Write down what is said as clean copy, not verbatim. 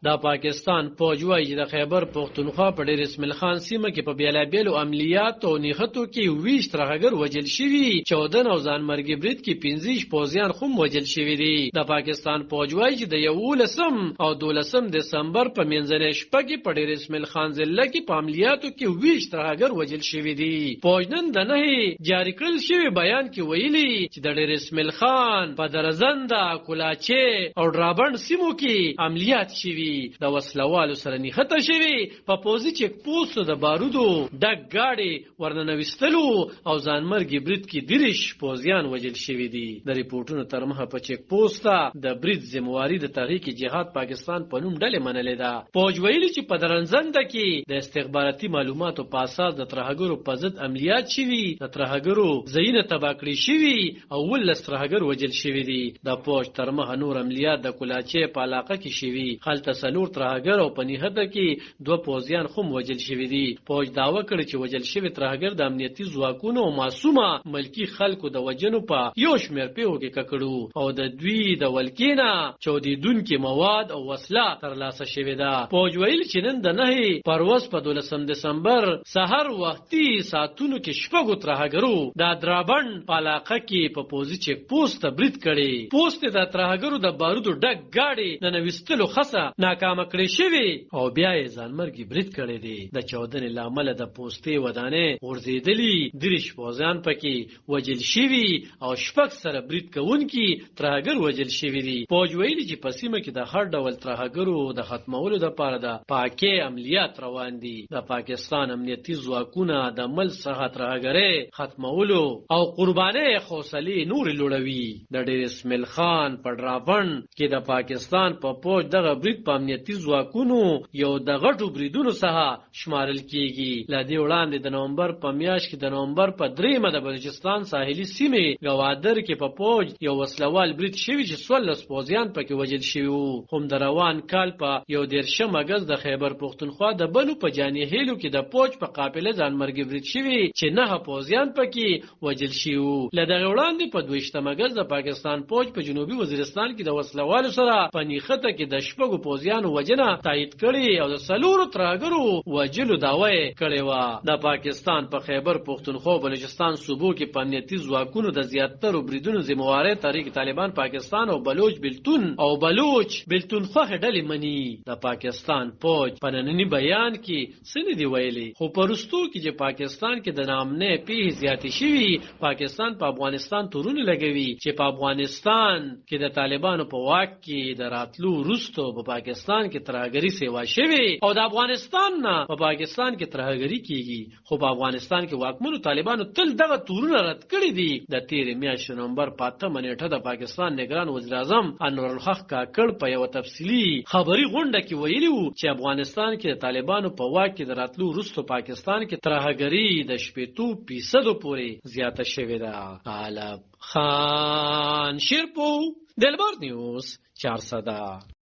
دا پاکستان فوج وايي چې د خیبر پختونخوا په ډېر اسماعیل خان سیمه کې په بیلابیلو عملیاتو او نیختو کې 20 ترهګر وجل شوي، 14 او ځانمرګي برید کې 15 پوځیان هم وجل شوي دي. د پاکستان فوج وايي چې د 11 او 12 دسمبر په منځنۍ شپه کې په ډېر اسماعیل خان ضلع کې په عملیاتو کې 20 ترهګر وجل شوي دي. فوج نن د نه جاری کړل شوی بیان کې ویلي چې د ډېر اسماعیل خان په درزنده، کولاچې او ډرابند سیمو کې عملیات شوي، د وسلوالو سره نیخته شوي، په پوځي چک پوسټ د بارودو ډک گاډي ورننوستلو او ځانمرګي برید کې 30 پوځیان وجل شوي دي. د ریپورتونو تر مخه په چک پوسټ د برید ذمہواری د تحریک جهاد پاکستان په نوم ډلې منلې ده. فوج ویلي چې په درنزنده کې د استخباراتي معلوماتو په اساس د ترهګرو په ضد عملیات شوي، د ترهګرو ځایونه تباه کړي شوي او 19 ترهګر وجل شوي دي. د فوج تر مخه نور عملیات د کولاچې په علاقه کې شوي، هلته 4 ترهګر او په نیهته کې 2 پوځیان هم وجل شوي دي. فوج دعوه کړې چې وجل شوي ترهګر د امنیتي ځواکونو او معصومه ملکی خلکو د وجنو په یو شمېر پیښو کې ککړو او د دوی د ولکینه چودیدونکو مواد او وسله ترلاسه شوې ده. فوج ویل چې نن د نه پروس په 12 دسمبر سحر وختي ساعتونو کې شپږو ترهګرو د درابند په علاقه کې په پوځي چک پوسټ برید کړي. پوسټ د ترهګرو د بارودو ډک گاډي ننوستلو خصه ناکامه کړې شوی او بیا یې ځانمرګي برید کړی دی. د 14 لامل د پوسټې ودانې ورزيدلی، 30 پوځیان پکې وجل شوي او شپږ سره برید کوونکي ترهګر وجل شوي دي. فوج ویلي چې په سیمه کې د هر ډول ترهګرو د ختمولو لپاره د پاکي عملیات روان دي. د پاکستان امنیتي ځواکونه د مل څخه ترهګرۍ ختمولو او قربانۍ حوصلې نور لوړوي. د ډېر اسماعیل خان په ډراوند کې د پاکستان په فوج دغه برید په امنیتي ځواکونو یو د غټو بریدونو څخه شمارل کیږي. لدې وړاندې د نومبر په میاشت کې د نومبر په 3 د بلوچستان ساحلي سیمې گوادر کې په فوج یو وسلوال برید شوی چې 16 پوځیان پکې وجل شوي وو. هم د روان کال په 11 اگست د خیبر پختونخوا د بلو په جاني هیلو کې د فوج په قافله ځانمرګي برید شوی چې 9 پوځیان پکې وجل شوي وو. لدې وړاندې په 22 اگست د پاکستان فوج په جنوبي وزیرستان کې د وسلوالو سره په نیخته کې د شپږو پوځیانو وجنه تایید کړي او د 4 ترهګرو وجلو دعوی کړي و. د پاکستان په خیبر پختونخوا بلوچستان صوبو کې په امنیتي ځواکونو د زیاترو بریدونو ذمہواری تحریک طالبان پاکستان او بلوچ بلتونخوا ډلې مني. د پاکستان فوج په نننی بیان کې څه دی ویلي، خو پرستو کې چې پاکستان کې د نامنه پیښې زیاتې شوي، پاکستان په افغانستان تورونه لګوي چې په افغانستان کې د طالبانو په واک کې د راتلو وروسته په پاکستان کې ترهګری سیوا شوي او د افغانستان نه په پاکستان کې ترهګری کیږي. خو په افغانستان کې واکمنو طالبانو تل دغه تورونه رد کړی دي. د 13 میاشتې نومبر 5 نیټه د پاکستان نگران وزیر اعظم انور الحق کاکړ په یو تفصیلی خبري غونډه کې ویلي وو چې افغانستان کې د طالبانو په واک کې د راتلو وروسته پاکستان کې ترهګری د 80% پورې زیاته شوې ده. غالب خان شیرپو، دلبر نیوز 400.